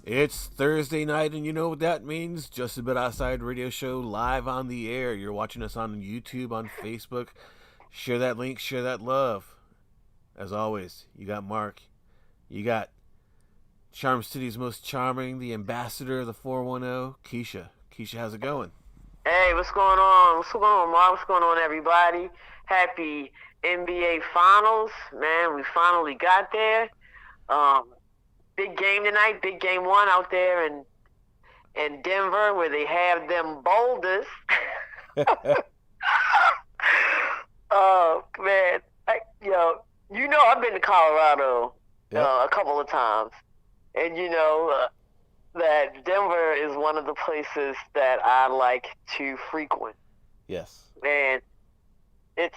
It's Thursday night, and you know what that means? Just a Bit Outside radio show live on the air. You're watching us on YouTube, on Facebook. Share that link, share that love. As always, you got Mark. You got Charm City's most charming, the ambassador of the 410, Keisha. Keisha, how's it going? Hey, what's going on? What's going on, Mark? What's going on, everybody? Happy NBA Finals, man. We finally got there. Big game tonight, big game one out there in Denver, where they have them boulders. Oh man, I've been to Colorado a couple of times, and that Denver is one of the places that I like to frequent. Yes. And if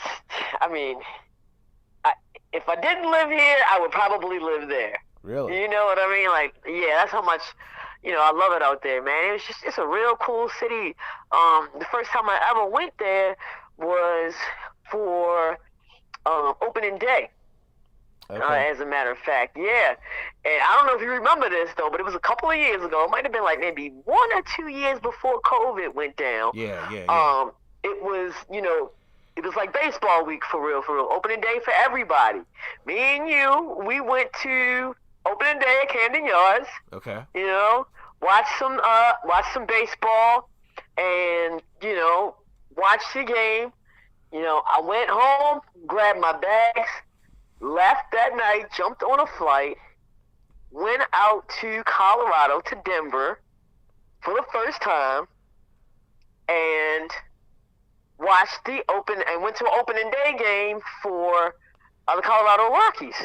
I didn't live here, I would probably live there. Really? You know what I mean? Like, yeah, that's how much, I love it out there, man. It's a real cool city. The first time I ever went there was for opening day. Okay. As a matter of fact, yeah. And I don't know if you remember this, though, but it was a couple of years ago. It might have been like maybe 1 or 2 years before COVID went down. Yeah. It was, it was like baseball week for real. Opening day for everybody. Me and you, we went to opening day at Camden Yards. Okay. Watch some baseball, and watch the game. I went home, grabbed my bags, left that night, jumped on a flight, went out to Colorado, to Denver for the first time, and went to an opening day game for the Colorado Rockies.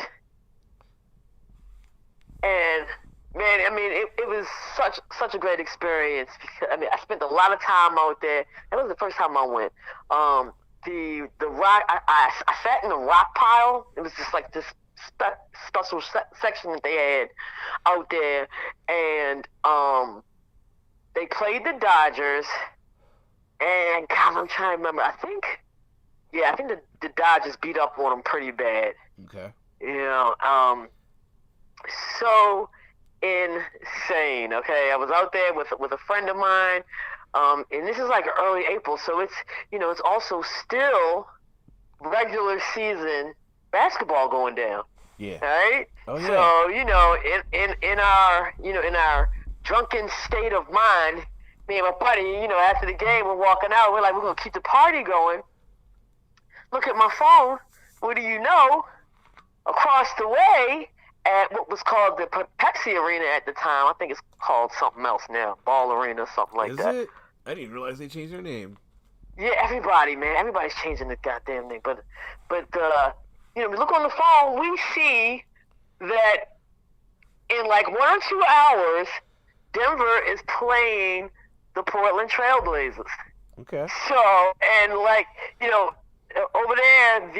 And man, it was such a great experience because I spent a lot of time out there. That was the first time I went. The rock, I sat in the rock pile. It was just like this special section that they had out there, and they played the Dodgers. And God, I'm trying to remember. I think the Dodgers beat up on them pretty bad. Okay. So insane. Okay, I was out there with a friend of mine, and this is like early April, so it's also still regular season basketball going down. Yeah. Right. Oh yeah. So in our drunken state of mind, me and my buddy, after the game, we're walking out. We're like, we're gonna keep the party going. Look at my phone. What do you know? Across the way, at what was called the Pepsi Arena at the time. I think it's called something else now, Ball Arena, something like that. Is it? I didn't realize they changed their name. Yeah, everybody's changing the goddamn name. But we look on the phone, we see that in like 1 or 2 hours, Denver is playing the Portland Trailblazers. Okay. So, and over there,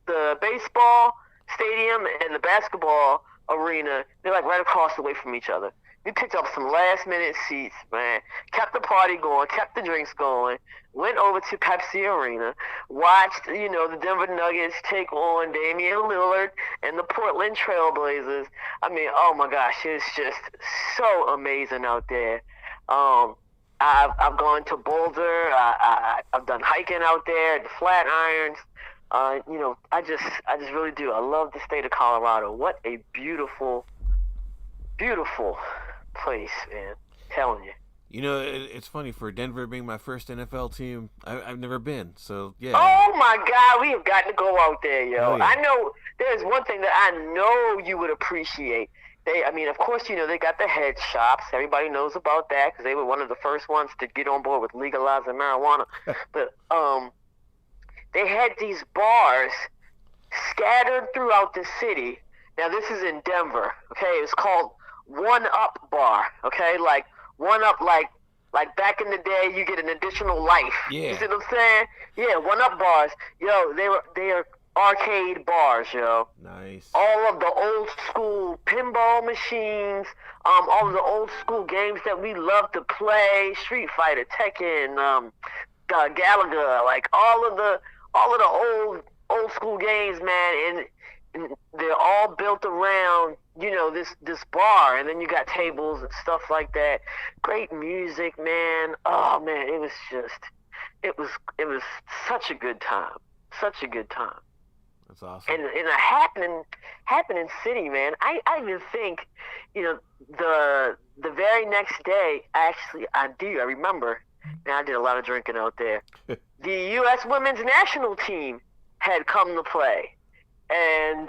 the baseball stadium and the basketball arena, they're like right across the way from each other. We picked up some last minute seats, man. Kept the party going, kept the drinks going. Went over to Pepsi Arena, watched the Denver Nuggets take on Damian Lillard and the Portland Trailblazers. Oh my gosh, it's just so amazing out there. I've gone to Boulder. I've done hiking out there, the Flatirons. I just really do. I love the state of Colorado. What a beautiful, beautiful place, man. I'm telling you. It's funny, for Denver being my first NFL team, I've never been, so yeah. Oh my God, we have got to go out there, yo. Oh, yeah. I know there's one thing that I know you would appreciate. Of course, they got the head shops. Everybody knows about that because they were one of the first ones to get on board with legalizing marijuana. But they had these bars scattered throughout the city. Now, this is in Denver, okay? It's called One Up Bar, okay? Like, One Up, like back in the day, you get an additional life. Yeah. You see what I'm saying? Yeah, One Up bars. Yo, they are arcade bars, yo. Nice. All of the old school pinball machines, all of the old school games that we love to play, Street Fighter, Tekken, Galaga, like all of the old school games, man, and they're all built around this bar, and then you got tables and stuff like that. Great music, man. Oh man, it was such a good time, such a good time. That's awesome. And in a happening city, man. I even think, the very next day, I remember, and I did a lot of drinking out there. The U.S. women's national team had come to play, and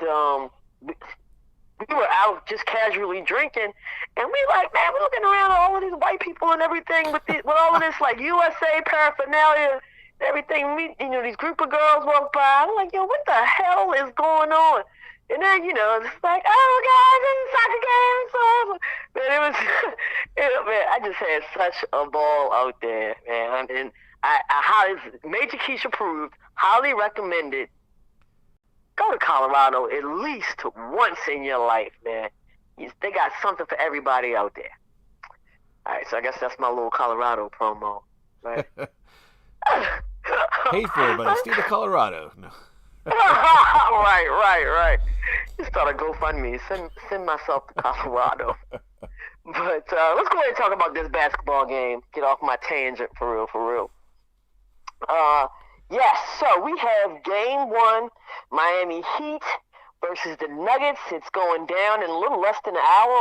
we were out just casually drinking, and we like, man, we're looking around at all of these white people and everything with all of this like USA paraphernalia and everything. These group of girls walk by. I'm like, yo, what the hell is going on? And then, it's like, oh, guys, it's a soccer game. So, man, it was, man, I just had such a ball out there, man. And I highly, Major Keisha approved, highly recommended. Go to Colorado at least once in your life, man. They got something for everybody out there. All right, so I guess that's my little Colorado promo, right? Paid for by the state of Colorado. No. Right. Just start a GoFundMe. Send myself to Colorado. But let's go ahead and talk about this basketball game. Get off my tangent for real. Yes, so we have game 1, Miami Heat versus the Nuggets. It's going down in a little less than an hour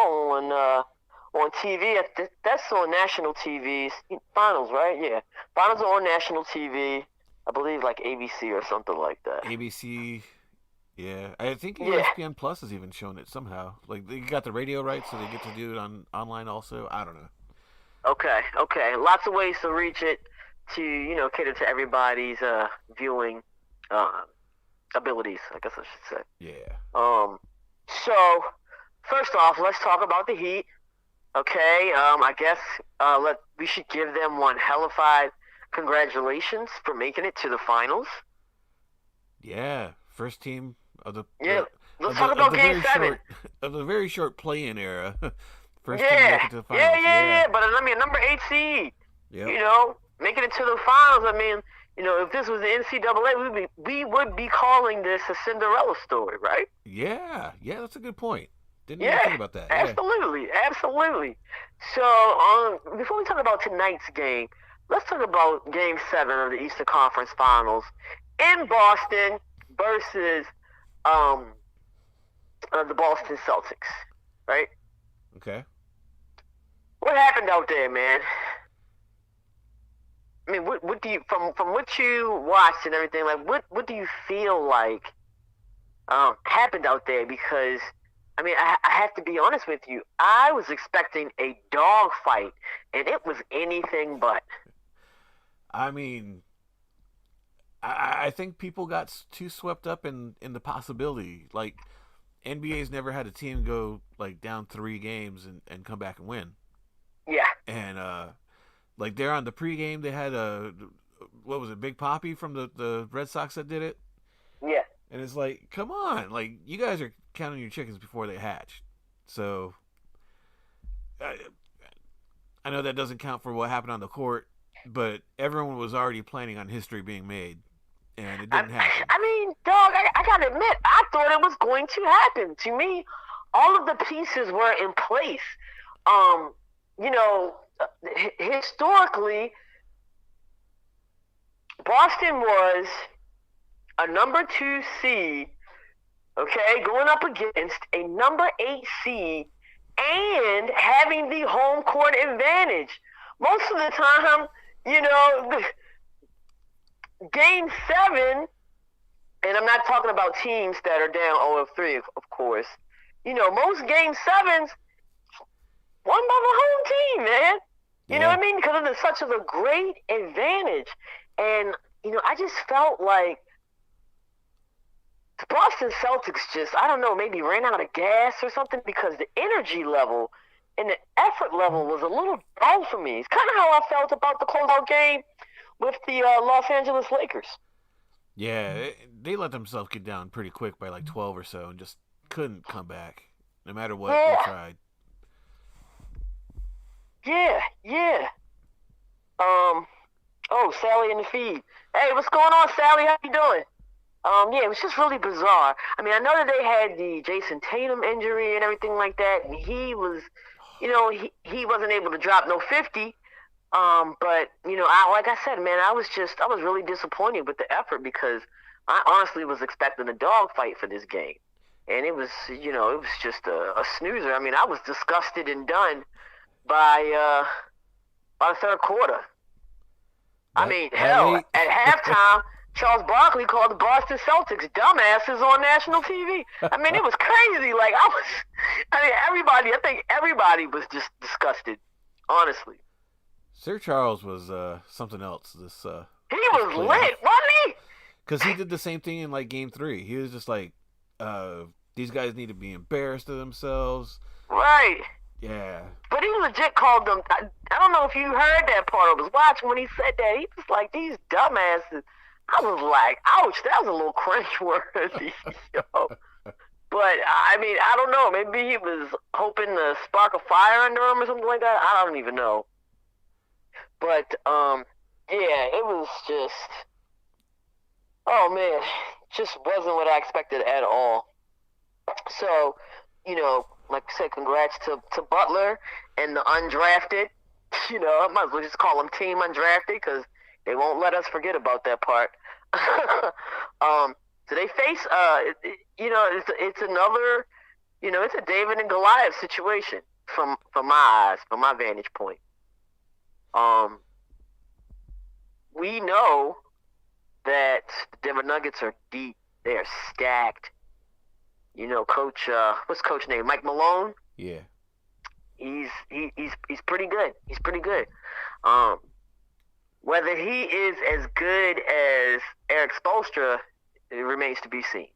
on TV. That's on national TVs. Finals, right? Yeah. Finals are on national TV. I believe like ABC or something like that. ABC, yeah. I think ESPN Plus is even showing it somehow. Like, they got the radio rights, so they get to do it online also. I don't know. Okay. Lots of ways to reach it to, cater to everybody's viewing abilities, I guess I should say. Yeah. So, first off, let's talk about the Heat. Okay, I guess we should give them one hellified congratulations for making it to the finals. Yeah, first team of the let's talk about Game 7 of the very short play-in era. First team to make it to the finals. Yeah. But I mean, number 8 seed. Yep. Making it to the finals. I mean, if this was the NCAA, we would be calling this a Cinderella story, right? Yeah, that's a good point. Didn't even think about that. Absolutely. So, before we talk about tonight's game, let's talk about Game 7 of the Eastern Conference Finals in Boston versus the Boston Celtics, right? Okay. What happened out there, man? I mean, what do you from what you watched and everything, like what do you feel like happened out there? Because I mean, I have to be honest with you. I was expecting a dog fight, and it was anything but. I mean, I think people got too swept up in the possibility. Like, NBA's never had a team go like down 3 games and come back and win. Yeah. And like, they're on the pregame. They had what was it, Big Papi from the Red Sox that did it? Yeah. And it's like, come on, like, you guys are counting your chickens before they hatch. So I know that doesn't count for what happened on the court, but everyone was already planning on history being made, and it didn't happen. I mean, dog, I gotta admit, I thought it was going to happen. To me, all of the pieces were in place. Historically, Boston was a number 2 seed, okay, going up against a number 8 seed and having the home court advantage. Most of the time, Game 7, and I'm not talking about teams that are down 0-3, of course. Most Game 7s won by the home team, man. You know what I mean? Because of such a great advantage. And, I just felt like the Boston Celtics just, I don't know, maybe ran out of gas or something, because the energy level and the effort level was a little dull for me. It's kind of how I felt about the closeout game with the Los Angeles Lakers. Yeah, they let themselves get down pretty quick by like 12 or so and just couldn't come back, no matter what they tried. Yeah. Oh, Sally in the feed. Hey, what's going on, Sally? How you doing? Yeah, it was just really bizarre. I mean, I know that they had the Jason Tatum injury and everything like that, and he was, he wasn't able to drop no 50. But like I said, man, I was really disappointed with the effort because I honestly was expecting a dogfight for this game, and it was just a snoozer. I mean, I was disgusted and done by by the third quarter. I mean, hell, ain't at halftime, Charles Barkley called the Boston Celtics dumbasses on national TV. I mean, it was crazy. Like I think everybody was just disgusted, honestly. Sir Charles was something else. He was lit, wasn't he? Because he did the same thing in like Game 3. He was just like, these guys need to be embarrassed of themselves. Right. Yeah. But he legit called them. I don't know if you heard that part. I was watching when he said that. He was like, these dumbasses. I was like, ouch, that was a little cringe-worthy, yo. But, I mean, I don't know. Maybe he was hoping to spark a fire under him or something like that. I don't even know. But, yeah, it was just, oh, man, just wasn't what I expected at all. So, like I said, congrats to Butler and the undrafted. I might as well just call them team undrafted because they won't let us forget about that part. So they face, it's another, it's a David and Goliath situation from my eyes, from my vantage point. We know that the Denver Nuggets are deep. They are stacked. Coach, what's coach name? Mike Malone. Yeah. He's pretty good. He's pretty good. Whether he is as good as Eric Spoelstra, it remains to be seen.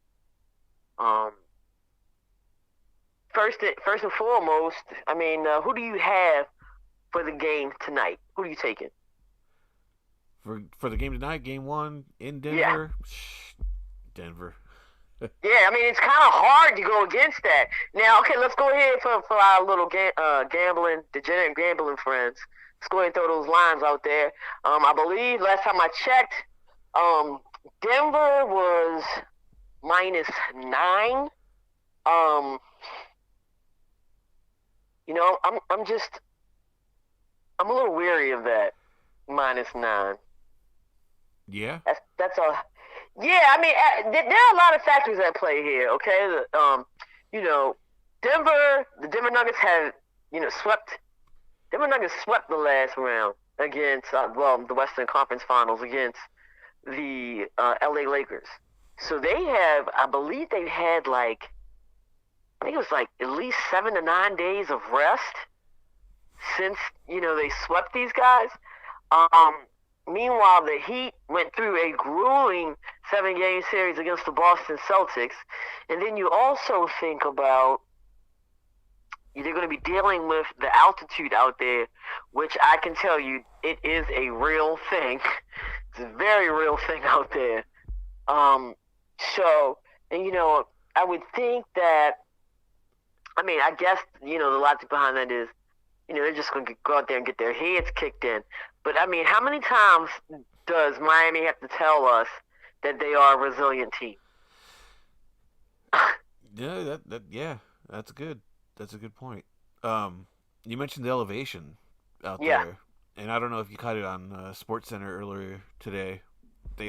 First and foremost, I mean, who do you have for the game tonight? Who are you taking? For the game tonight, Game 1 in Denver? Yeah. Denver. Yeah, I mean, it's kind of hard to go against that. Now, okay, let's go ahead for our little degenerate gambling friends. Let's go ahead and throw those lines out there. I believe last time I checked, Denver was -9. I'm a little weary of that -9. Yeah. That's a. Yeah, I mean, there are a lot of factors at play here. Okay, Denver, the Denver Nuggets have, swept. Denver Nuggets swept the last round against, the Western Conference Finals against the LA Lakers. So they have, I believe they've had I think it was at least 7 to 9 days of rest since, they swept these guys. Meanwhile, the Heat went through a grueling 7-game series against the Boston Celtics. And then you also think about they're going to be dealing with the altitude out there, which I can tell you it is a real thing. It's a very real thing out there. I would think that, I mean, I guess, the logic behind that is, they're just going to go out there and get their heads kicked in. But, I mean, how many times does Miami have to tell us that they are a resilient team? Yeah, that's good. That's a good point. You mentioned the elevation out Yeah. there, and I don't know if you caught it on SportsCenter earlier today. They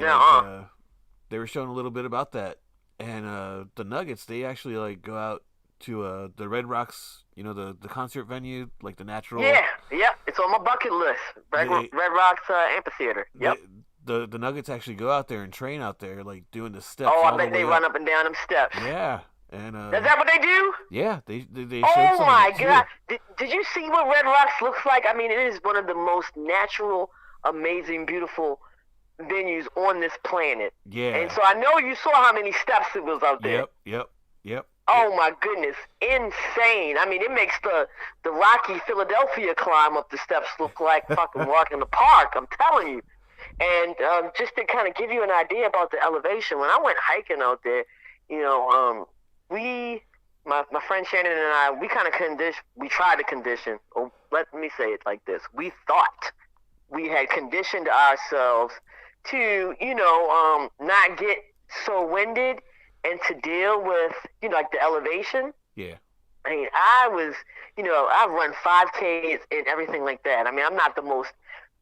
they were showing a little bit about that, and the Nuggets, they actually go out to the Red Rocks, the concert venue, the natural. Yeah, it's on my bucket list. Red Rocks Amphitheater. Yep. The Nuggets actually go out there and train out there, doing the steps. Oh, I bet they run up and down them steps. Yeah, and is that what they do? Yeah, they Oh showed my some God! Did you see what Red Rocks looks like? I mean, it is one of the most natural, amazing, beautiful venues on this planet. Yeah. And so I know you saw how many steps it was out there. Yep. Oh my goodness, insane! I mean, it makes the rocky Philadelphia climb up the steps look like fucking walking in the park. I'm telling you. And just to kind of give you an idea about the elevation, when I went hiking out there, my friend Shannon and I, we tried to condition. Or let me say it like this: we thought we had conditioned ourselves to, not get so winded and to deal with, like the elevation. Yeah. I mean, I was, I've run 5Ks and everything like that. I mean, I'm not the most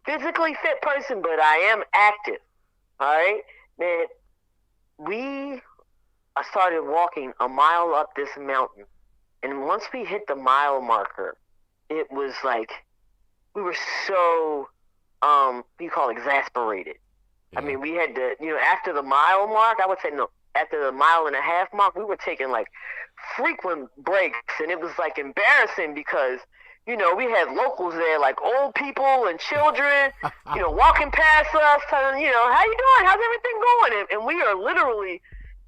physically fit person, but I am active. All right, man. I started walking a mile up this mountain, and once we hit the mile marker, it was like we were so you call it exasperated. Yeah. I mean, we had to, after the mile mark, I would say no, after the mile and a half mark, we were taking like frequent breaks, and it was like embarrassing because we had locals there, like old people and children, walking past us, telling, how you doing? How's everything going? And we are literally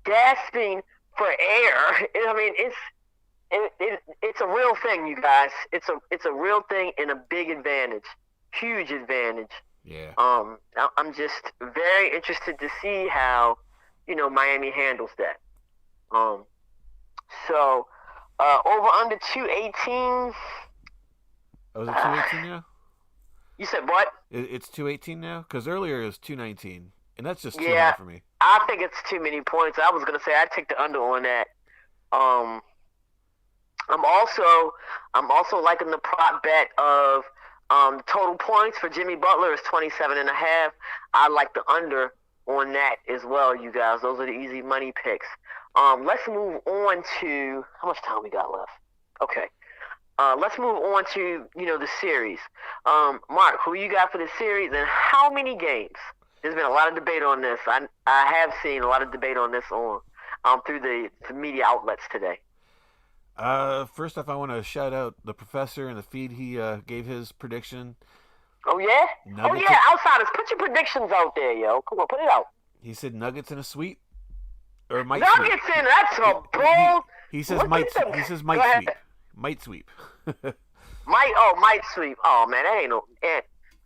gasping for air. I mean, it's a real thing, you guys. It's a real thing and a big advantage, huge advantage. Yeah. I'm just very interested to see how, Miami handles that. So, over under 218. Oh, is it 218 now? You said what? It's 218 now? Because earlier it was 219. And that's just too Yeah, high for me. I think it's too many points. I was going to say I'd take the under on that. I'm also liking the prop bet of total points for Jimmy Butler is 27.5. I like the under on that as well, you guys. Those are the easy money picks. Let's move on to how much time we got left. Okay. Let's move on to the series. Mark, who you got for the series and how many games? There's been a lot of debate on this. I have seen a lot of debate on this on through the media outlets today. First off, I want to shout out the professor in the feed. He gave his prediction. Oh yeah, Nuggets outsiders, put your predictions out there, yo. Come on, put it out. He said Nuggets in a sweep, or might Nuggets sweep. in. That's a bold. He says might. He says might sweep. Might sweep. Might sweep. Oh man, that ain't no.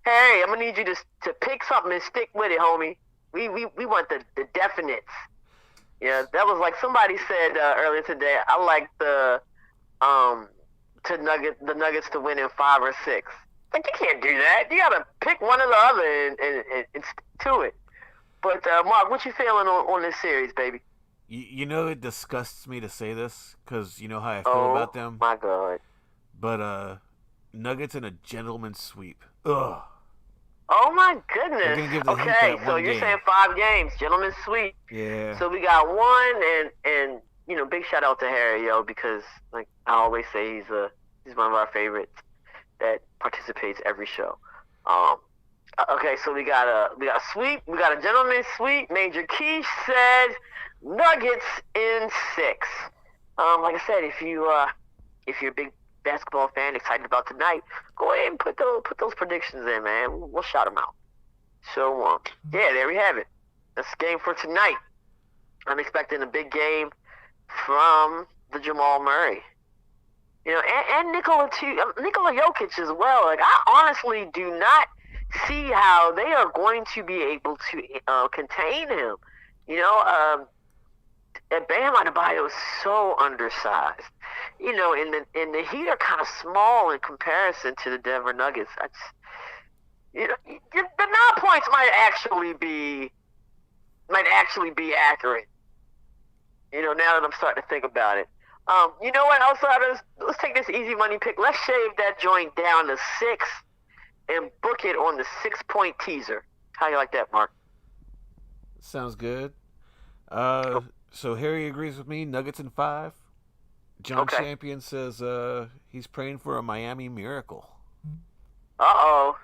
Harry, I'm gonna need you to pick something and stick with it, homie. We want the definites. Yeah, that was like somebody said earlier today. I like the Nuggets to win in 5 or 6. Like you can't do that. You gotta pick one or the other and stick to it. But Mark, what you feeling on this series, baby? It disgusts me to say this because you know how I feel about them. Oh my God. But Nuggets in a gentleman's sweep. Ugh. Oh my goodness. We're gonna give the Heat Okay, that so one you're game. saying 5 games, gentlemen's sweep. Yeah. So we got one, and big shout out to Harry, yo, because like I always say, he's one of our favorites that participates every show. Okay, so we got a sweep, we got a gentleman's sweep. Major Keish says Nuggets in 6. Like I said, if you're a big basketball fan excited about tonight, go ahead and put those predictions in, man. We'll shout them out. So yeah, there we have it. That's the game for tonight. I'm expecting a big game from the Jamal Murray, and Nikola Jokic as well. Like I honestly do not see how they are going to be able to contain him. Bam Adebayo is so undersized. And the Heat are kind of small in comparison to the Denver Nuggets. The 9 points might actually be accurate. Now that I'm starting to think about it. You know what, outsiders? Let's take this easy money pick. Let's shave that joint down to 6 and book it on the 6-point teaser. How you like that, Mark? Sounds good. So Harry agrees with me. Nuggets in 5. John Champion says he's praying for a Miami miracle. Uh-oh.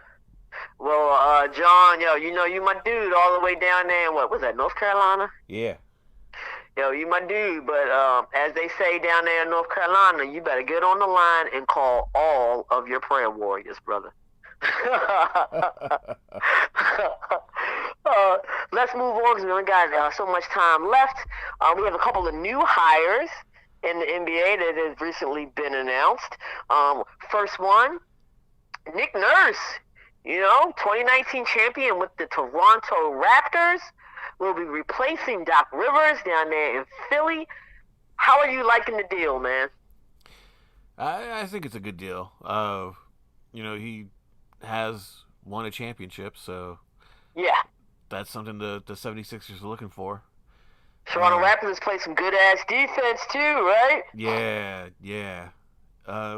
Well, John, yo, you my dude all the way down there in, what was that, North Carolina? Yeah. Yo, you my dude, but as they say down there in North Carolina, you better get on the line and call all of your prayer warriors, brother. Let's move on because we only got so much time left. We have a couple of new hires in the NBA that has recently been announced. First one, Nick Nurse, 2019 champion with the Toronto Raptors, will be replacing Doc Rivers down there in Philly. How are you liking the deal, man? I think it's a good deal. He has won a championship, so yeah, that's something the 76ers are looking for. Toronto Raptors play some good ass defense too, right? Yeah.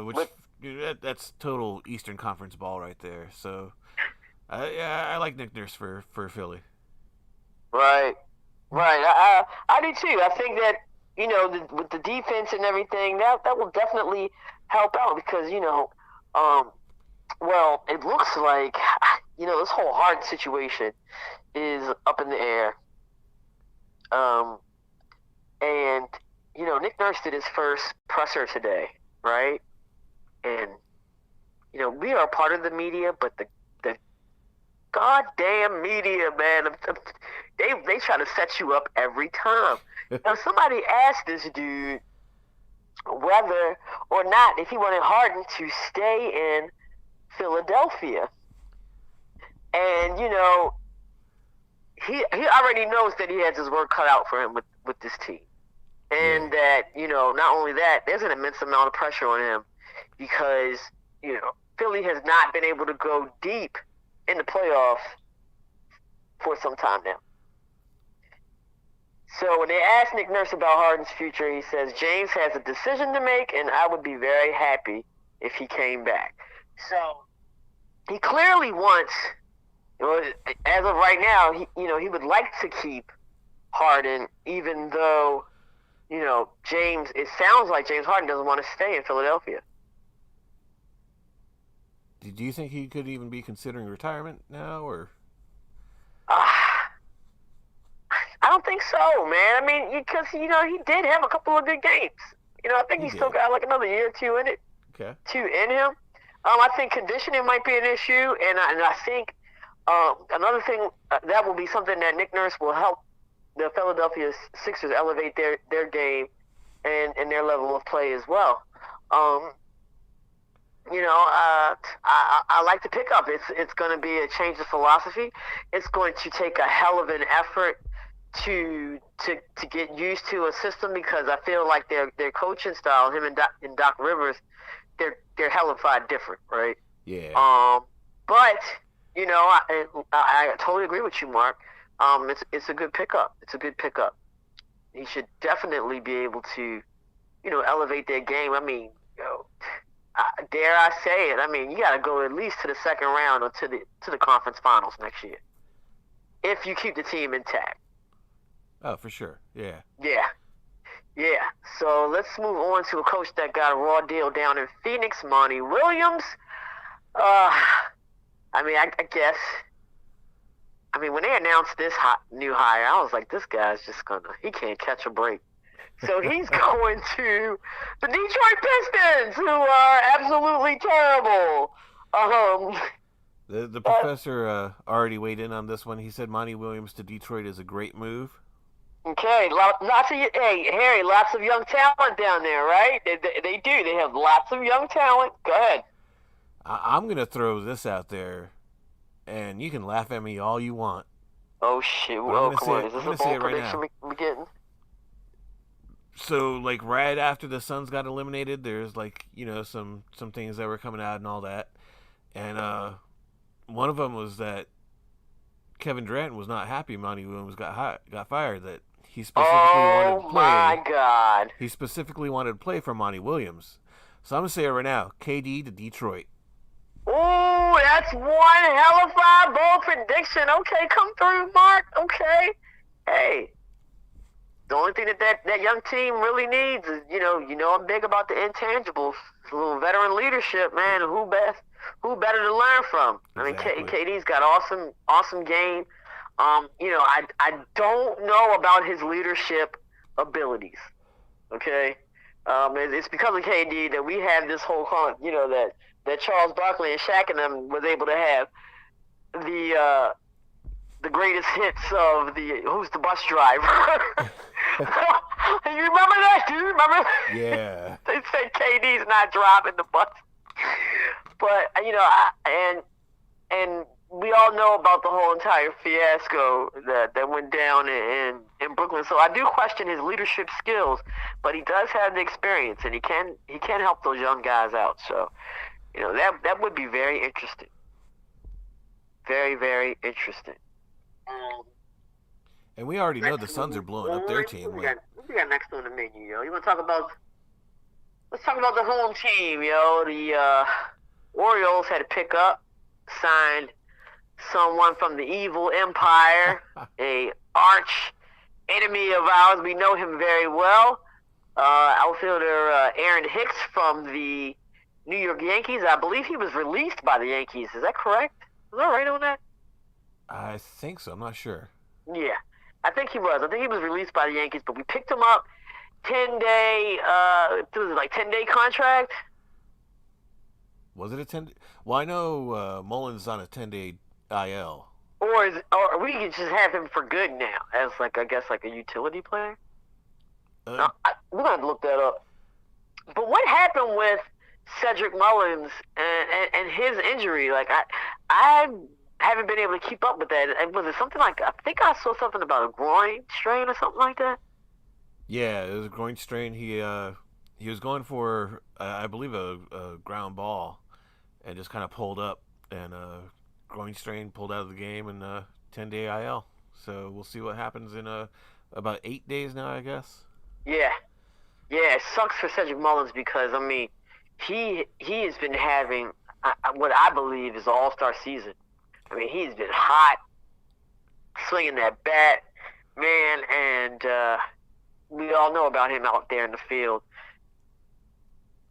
Which But that's total Eastern Conference ball right there. So, I like Nick Nurse for Philly. right, right. I do too. I think that with the defense and everything, that will definitely help out because well, it looks like this whole Harden situation is up in the air. Um, and Nick Nurse did his first presser today, right? And we are part of the media, but the goddamn media, man, they try to set you up every time. Now, somebody asked this dude whether or not if he wanted Harden to stay in Philadelphia, and he already knows that he has his work cut out for him with this team, and that not only that, there's an immense amount of pressure on him because Philly has not been able to go deep in the playoffs for some time now. So when they asked Nick Nurse about Harden's future, he says, James has a decision to make, and I would be very happy if he came back. So he clearly wants, as of right now, he would like to keep Harden, even though, it sounds like James Harden doesn't want to stay in Philadelphia. Do you think he could even be considering retirement now, or? I don't think so, man. I mean, because he did have a couple of good games. I think he still got like another year or two in it. Okay. Two in him. I think conditioning might be an issue, and I think another thing that will be something that Nick Nurse will help the Philadelphia Sixers elevate their game and their level of play as well. I like the pickup. It's going to be a change of philosophy. It's going to take a hell of an effort to get used to a system because I feel like their coaching style, him and Doc Rivers, they're hellified different, right? Yeah. But I totally agree with you, Mark. It's a good pickup. It's a good pickup. He should definitely be able to, elevate their game. I mean, dare I say it? I mean, you got to go at least to the second round or to the conference finals next year if you keep the team intact. Oh, for sure. Yeah. Yeah. So let's move on to a coach that got a raw deal down in Phoenix, Monty Williams. I guess. I mean, when they announced this new hire, I was like, this guy's he can't catch a break. So he's going to the Detroit Pistons, who are absolutely terrible. The professor already weighed in on this one. He said Monty Williams to Detroit is a great move. Okay, Harry, lots of young talent down there, right? They do. They have lots of young talent. Go ahead. I'm going to throw this out there, and you can laugh at me all you want. Oh, shit. Oh, come on. Is this a bold prediction we're getting? So, like, right after the Suns got eliminated, there's, like, some things that were coming out and all that. And one of them was that Kevin Durant was not happy Monty Williams got fired, that he specifically wanted to play. Oh, my God. He specifically wanted to play for Monty Williams. So I'm going to say it right now, KD to Detroit. Ooh, that's one hell of a bold prediction. Okay, come through, Mark. Okay. Hey. The only thing that young team really needs is, I'm big about the intangibles. A little veteran leadership, man. Who better to learn from? Exactly. I mean, KD's got awesome game. I don't know about his leadership abilities. Okay, it's because of KD that we have this whole that Charles Barkley and Shaq and them was able to have the greatest hits of who's the bus driver. You remember that? Do you remember? Yeah. They said KD's not driving the bus. But and we all know about the whole entire fiasco that went down in Brooklyn. So I do question his leadership skills, but he does have the experience, and he can help those young guys out. So that would be very interesting. Very, very interesting. And we already know the Suns are blowing up their team. What we got next on the menu, yo? You want to talk about? Let's talk about the home team, yo. The Orioles had to pick up, signed someone from the evil empire, a arch enemy of ours. We know him very well. Outfielder Aaron Hicks from the New York Yankees. I believe he was released by the Yankees. Is that correct? Is that right on that? I think so. I'm not sure. Yeah, I think he was. I think he was released by the Yankees, but we picked him up. 10-day, was it like 10-day contract? Was it a 10? Well, I know Mullins on a 10-day IL. Or we could just have him for good now as like I guess like a utility player. No, we're gonna look that up. But what happened with Cedric Mullins and his injury? Like I haven't been able to keep up with that. Was it something like I think I saw something about a groin strain or something like that? Yeah, it was a groin strain. He was going for I believe a ground ball, and just kind of pulled up, and groin strain, pulled out of the game, and 10-day IL. So we'll see what happens in about 8 days now, I guess. Yeah, it sucks for Cedric Mullins because I mean he has been having what I believe is an all-star season. I mean he's been hot, swinging that bat, man, and we all know about him out there in the field.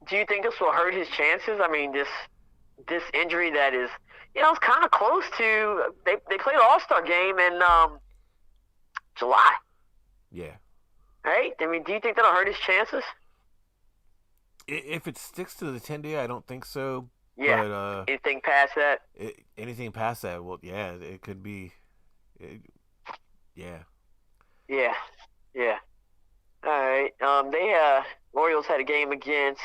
Do you think this will hurt his chances? I mean, this injury that is, it's kind of close to. They played an All-Star game in July. Yeah. Right? I mean, do you think that'll hurt his chances? If it sticks to the 10-day, I don't think so. Yeah. But, anything past that? Anything past that, well, yeah, it could be. Yeah. Yeah. All right. Orioles had a game against.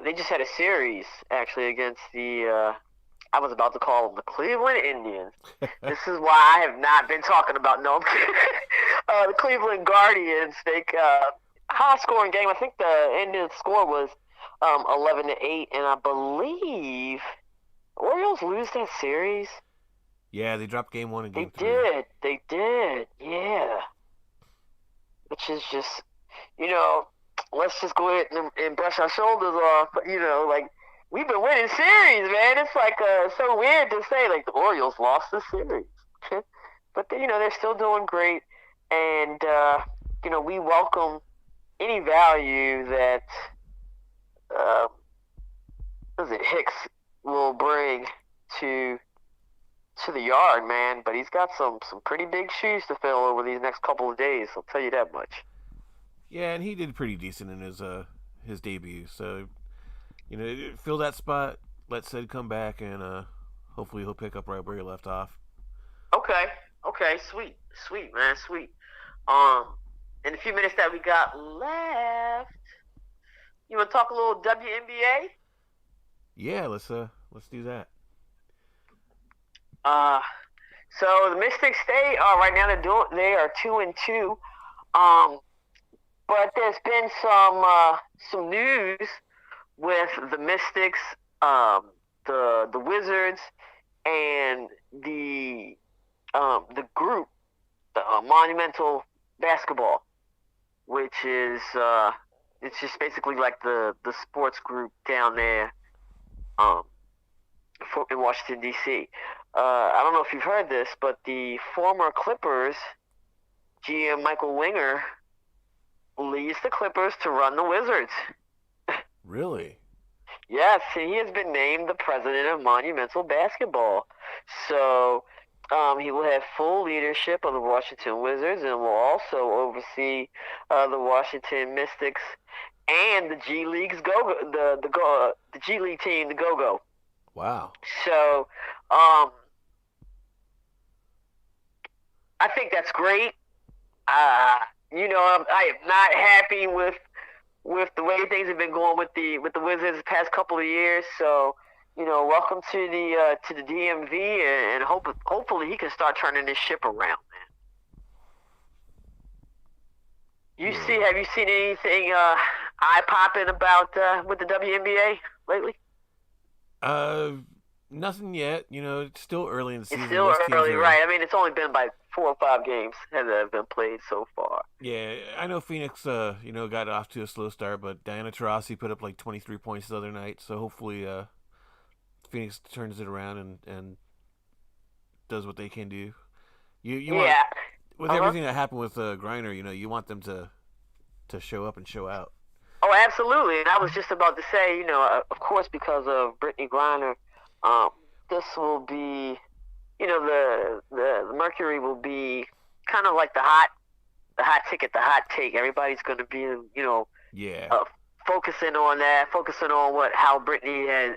They just had a series actually against the. I was about to call them the Cleveland Indians. This is why I have not been talking about the Cleveland Guardians. They high scoring game. I think the end of the score was 11-8, and I believe Orioles lose that series. Yeah, they dropped game 1 and game 3. They did. Yeah. Which is just, let's just go ahead and brush our shoulders off. Like, we've been winning series, man. It's like so weird to say, like, the Orioles lost the series. But, they're still doing great. And, we welcome any value that, Hicks will bring to the yard, man, but he's got some pretty big shoes to fill over these next couple of days. I'll tell you that much. Yeah, and he did pretty decent in his debut. So, fill that spot, let Sid come back, and hopefully he'll pick up right where he left off. Okay, sweet, man, sweet. In the few minutes that we got left, you want to talk a little WNBA? Yeah, let's do that. So the Mystics, they are right now they are 2-2. But there's been some news with the Mystics, the Wizards, and the group, Monumental Basketball, which is it's just basically like the sports group down there, in Washington D.C. I don't know if you've heard this, but the former Clippers GM Michael Winger leads the Clippers to run the Wizards. Really? Yes, he has been named the president of Monumental Basketball. So he will have full leadership of the Washington Wizards and will also oversee the Washington Mystics and the G League's the G League team, the Go-Go. Wow. So I think that's great. I am not happy with the way things have been going with the Wizards the past couple of years. So, welcome to the DMV, and hopefully he can start turning this ship around, man. Have you seen anything eye popping about with the WNBA lately? Nothing yet. It's still early in the It's season. still Most teams early, are. right? I mean, it's only been like 4 or 5 games that have been played so far. Yeah, I know Phoenix. Got off to a slow start, but Diana Taurasi put up like 23 points the other night. So hopefully, Phoenix turns it around and does what they can do. You want Yeah. with Uh huh. everything that happened with Griner. You want them to show up and show out. Oh, absolutely. And I was just about to say, of course, because of Brittany Griner, um, this will be, the Mercury will be kind of like the hot ticket, the hot take. Everybody's going to be, Yeah. uh, focusing on that, focusing on how Brittany has.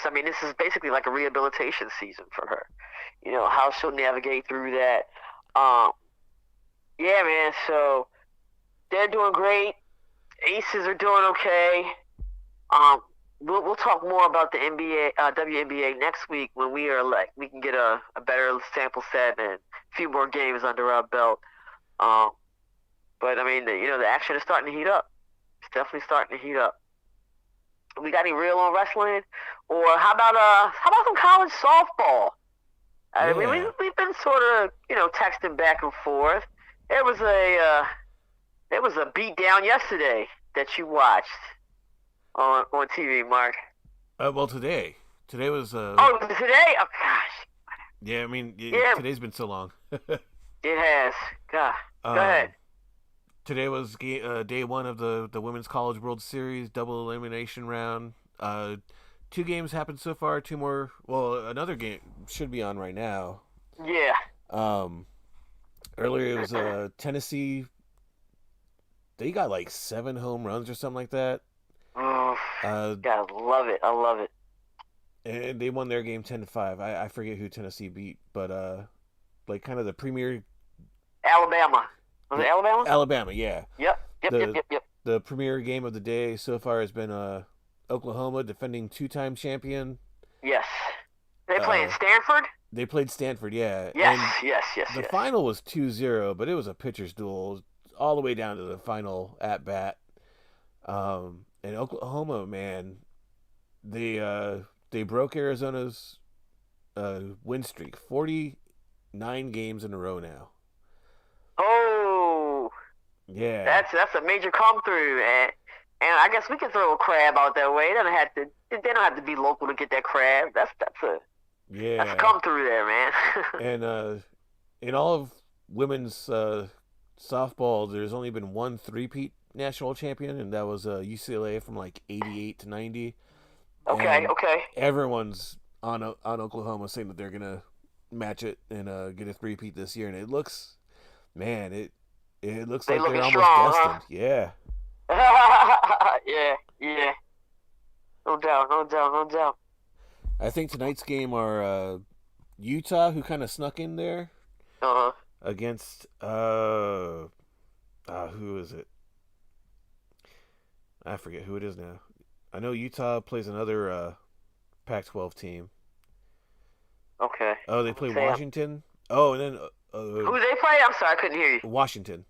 I mean, this is basically like a rehabilitation season for her. How she'll navigate through that. Um, yeah, man. So they're doing great. Aces are doing okay. Um, we'll talk more about the NBA, WNBA next week when we can get a better sample set and a few more games under our belt. Um, but I mean, the action is starting to heat up. It's definitely starting to heat up. We got any real on wrestling, or how about some college softball? I mean, Yeah. we've been sort of texting back and forth. There was a beat down yesterday that you watched on TV, Mark. Well, today was Oh, today? Oh gosh. yeah. I mean, Yeah, today's been so long. it has. God. Go ahead. um, Today was day one of the Women's College World Series double elimination round. Two games happened so far. Two more. Well, another game should be on right now. Yeah. Um, Earlier it was Tennessee. They got like 7 home runs or something like that. Oh, Uh, God, love it. I love it. and they won their game 10-5. I forget who Tennessee beat, but like kind of the premier. Alabama. Was it Alabama? Alabama, yeah. Yep. Yep. Yep. The Yep. Yep. the premier game of the day so far has been Oklahoma, defending two-time champion. Yes. They playing Uh, Stanford? they played Stanford, yeah. Yes. And Yes. Yes. the Yes. final was 2-0, but it was a pitcher's duel all the way down to the final at bat. And Oklahoma, man, they broke Arizona's win streak, 49 games in a row now. Oh, Yeah, that's a major come through, and I guess we can throw a crab out that way. They don't have to be local to get that crab. That's a yeah. come through there, man. And in all of women's softball, there's only been one three-peat national champion, and that was UCLA from like 88 to 90. Okay. And Okay. everyone's on Oklahoma saying that they're gonna match it and get a three-peat this year, and it looks, man, it looks They like they're looking almost strong, destined. Yeah. Yeah. Yeah. No doubt. No doubt. No doubt. I think tonight's game are Utah, who kind of snuck in there Uh huh. against who is it? I forget who it is now. I know Utah plays another Pac-12 team. Okay. Oh, they play Sam. Washington. Oh, and then Who they play? I'm sorry, I couldn't hear you. Washington.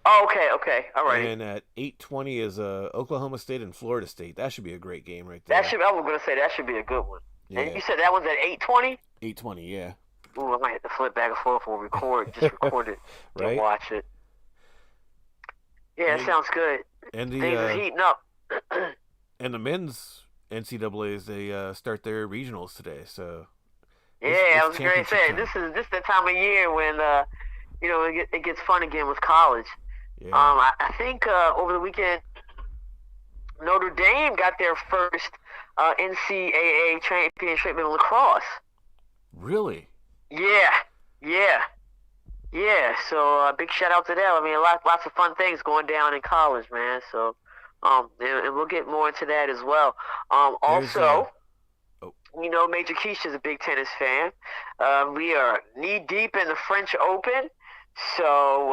Oh, okay. Okay. All right. And at 8:20 is Oklahoma State and Florida State. That should be a great game right there. I was gonna say that should be a good one. Yeah. And you said that one's at 8:20. 8:20, yeah. Ooh, I might have to flip back and forth or just record it Right. and watch it. Yeah, that And- sounds good. And Things is the heating up. and the men's NCAA's they start their regionals today. So Yeah, it's I was going to championship say time. this is the time of year when it gets fun again with college. Yeah. I think over the weekend Notre Dame got their first NCAA championship in lacrosse. Really? Yeah, yeah, yeah. So big shout out to them. I mean, lots of fun things going down in college, man. So and we'll get more into that as well. There's, Also. oh. Major Keisha's a big tennis fan. We are knee deep in the French Open. So,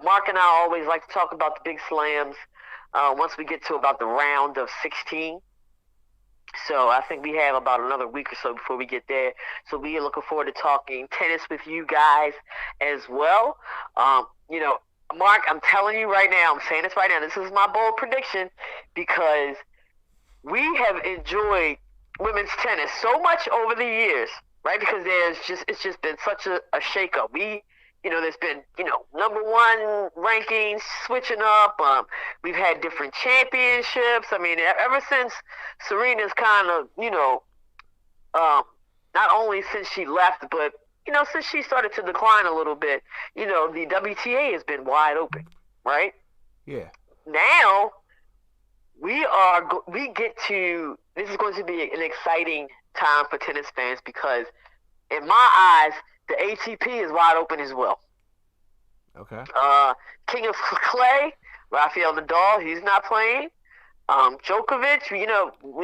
Mark and I always like to talk about the big slams once we get to about the round of 16. So I think we have about another week or so before we get there. So we are looking forward to talking tennis with you guys as well. Mark, I'm telling you right now, I'm saying this right now. This is my bold prediction because we have enjoyed women's tennis so much over the years, right? Because it's just been such a shakeup. There's been number one rankings switching up. We've had different championships. I mean, ever since Serena's kind of not only since she left, but since she started to decline a little bit, the WTA has been wide open, right? Yeah. Now we get to, this is going to be an exciting time for tennis fans because in my eyes the ATP is wide open as well. Okay. King of Clay, Rafael Nadal, he's not playing. Djokovic, we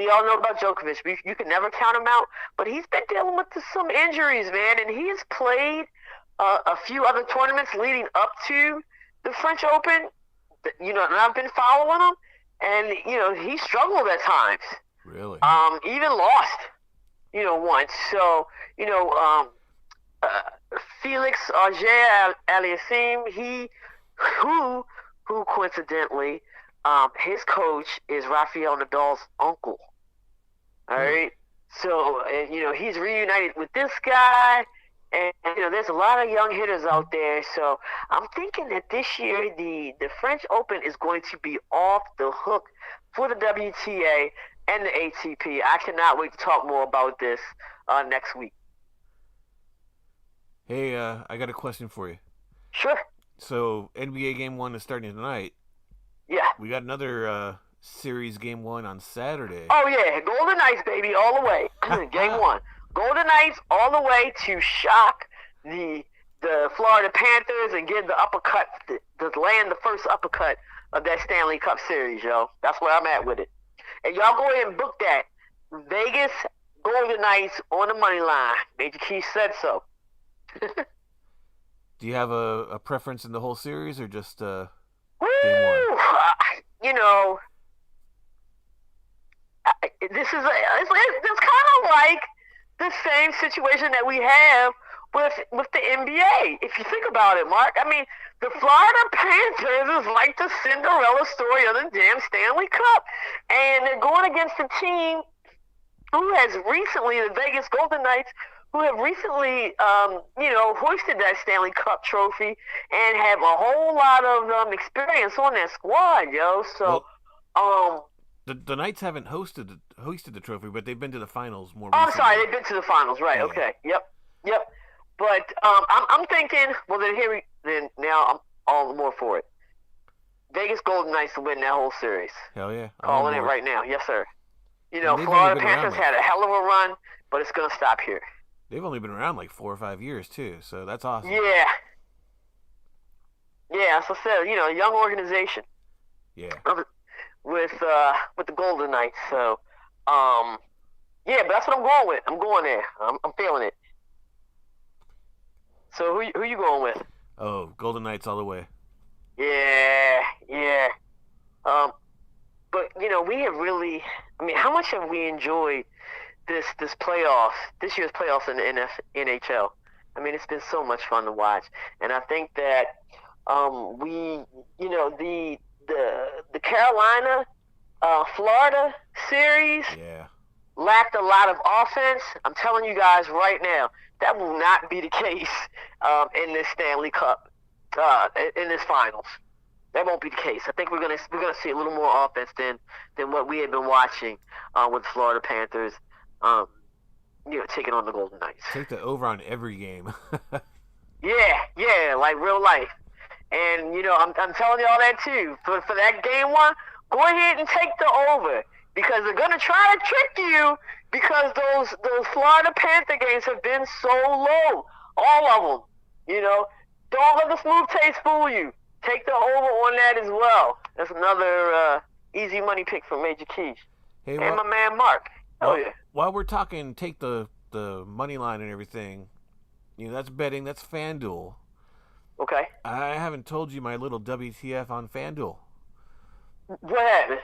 all know about Djokovic. You can never count him out, but he's been dealing with some injuries, man, and he has played a few other tournaments leading up to the French Open. And I've been following him, and he struggled at times. Really? Even lost, once. So, Felix Auger-Aliassime, who coincidentally, his coach is Rafael Nadal's uncle. All right. So, he's reunited with this guy. And, there's a lot of young hitters out there. So I'm thinking that this year the French Open is going to be off the hook for the WTA and the ATP. I cannot wait to talk more about this next week. Hey, I got a question for you. Sure. So NBA Game 1 is starting tonight. Yeah. We got another series Game 1 on Saturday. Oh, yeah. Golden Knights, baby, all the way. Game 1. Golden Knights all the way to shock the Florida Panthers and give the uppercut, to land the first uppercut of that Stanley Cup series, yo. That's where I'm at with it. And y'all go ahead and book that. Vegas Golden Knights on the money line. Major Keith said so. Do you have a preference in the whole series or just Game 1? This is it's kind of like the same situation that we have with the NBA. If you think about it, Mark, I mean, the Florida Panthers is like the Cinderella story of the damn Stanley Cup, and they're going against a team who has recently, the Vegas Golden Knights, who have recently, hoisted that Stanley Cup trophy and have a whole lot of experience on that squad, yo. So, the Knights haven't hoisted the trophy, but they've been to the finals more recently. recently. I'm sorry, they've been to the finals, right? Yeah. Okay, yep. But I'm thinking, well, then now I'm all the more for it. Vegas Golden Knights to win that whole series. Hell yeah, calling it right now, yes sir. Florida Panthers had a hell of a run, but it's gonna stop here. They've only been around like 4 or 5 years too, so that's awesome. Yeah. As I said, a young organization. Yeah. With the Golden Knights, so but that's what I'm going with. I'm going there. I'm feeling it. So who you going with? Oh, Golden Knights all the way. Yeah. But we have really. I mean, how much have we enjoyed this year's playoffs in the NHL? I mean, it's been so much fun to watch, and I think that the Carolina Florida series lacked a lot of offense. I'm telling you guys right now, that will not be the case in this Stanley Cup, in this finals. That won't be the case. I think we're gonna see a little more offense than what we had been watching with the Florida Panthers, taking on the Golden Knights. Take the over on every game. Yeah, like real life. And I'm telling y'all that too. For that Game 1, go ahead and take the over because they're gonna try to trick you because those Florida Panther games have been so low, all of them. Don't let the smooth taste fool you. Take the over on that as well. That's another easy money pick from Major Keys. Hey, and my man Mark. Oh yeah. While we're talking, take the money line and everything. That's betting. That's FanDuel. Okay. I haven't told you my little WTF on FanDuel. What happened?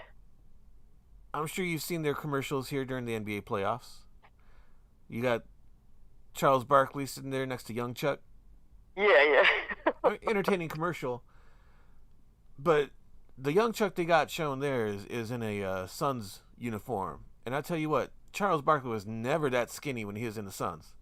I'm sure you've seen their commercials here during the NBA playoffs. You got Charles Barkley sitting there next to Young Chuck. Yeah. Entertaining commercial. But the Young Chuck they got shown there is in a Suns uniform. And I tell you what, Charles Barkley was never that skinny when he was in the Suns.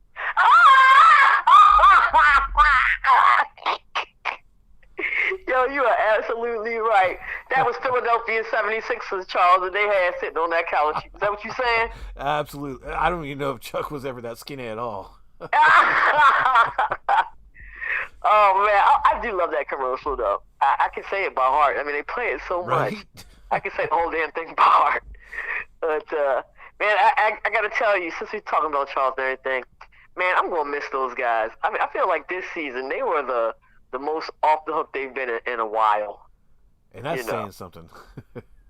Yo, you are absolutely right. That was Philadelphia 76ers, Charles, that they had sitting on that couch. Is that what you saying? Absolutely. I don't even know if Chuck was ever that skinny at all. Oh, man. I do love that commercial, though. I can say it by heart. I mean, they play it so much. Right? I can say the whole damn thing by heart. But, man, I got to tell you, since we're talking about Charles and everything, man, I'm going to miss those guys. I mean, I feel like this season they were the most off the hook they've been in a while. And that's saying something.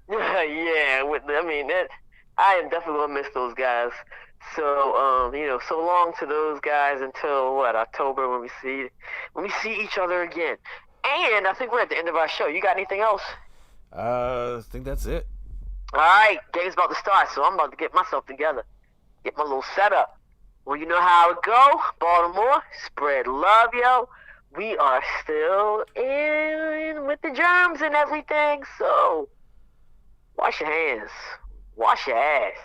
Yeah, I mean, I am definitely going to miss those guys. So, so long to those guys until, October when we see each other again. And I think we're at the end of our show. You got anything else? I think that's it. All right, game's about to start, so I'm about to get myself together. Get my little setup. Well, you know how it go. Baltimore, spread love, yo. We are still in with the germs and everything, so wash your hands. Wash your ass.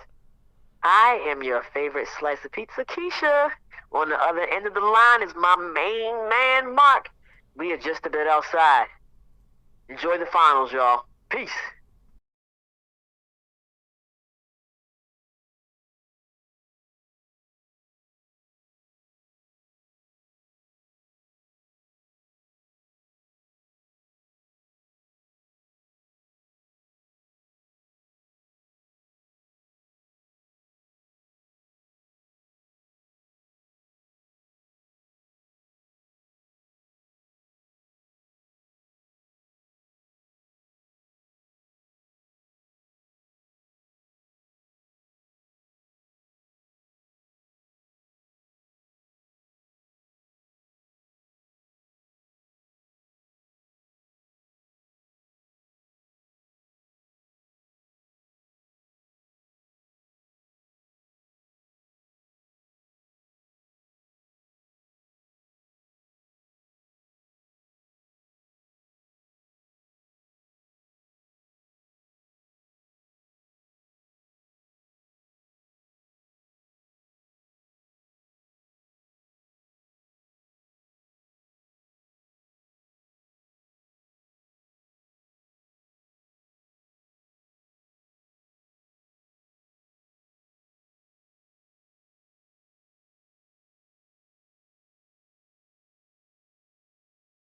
I am your favorite slice of pizza, Keisha. On the other end of the line is my main man, Mark. We are just a bit outside. Enjoy the finals, y'all. Peace.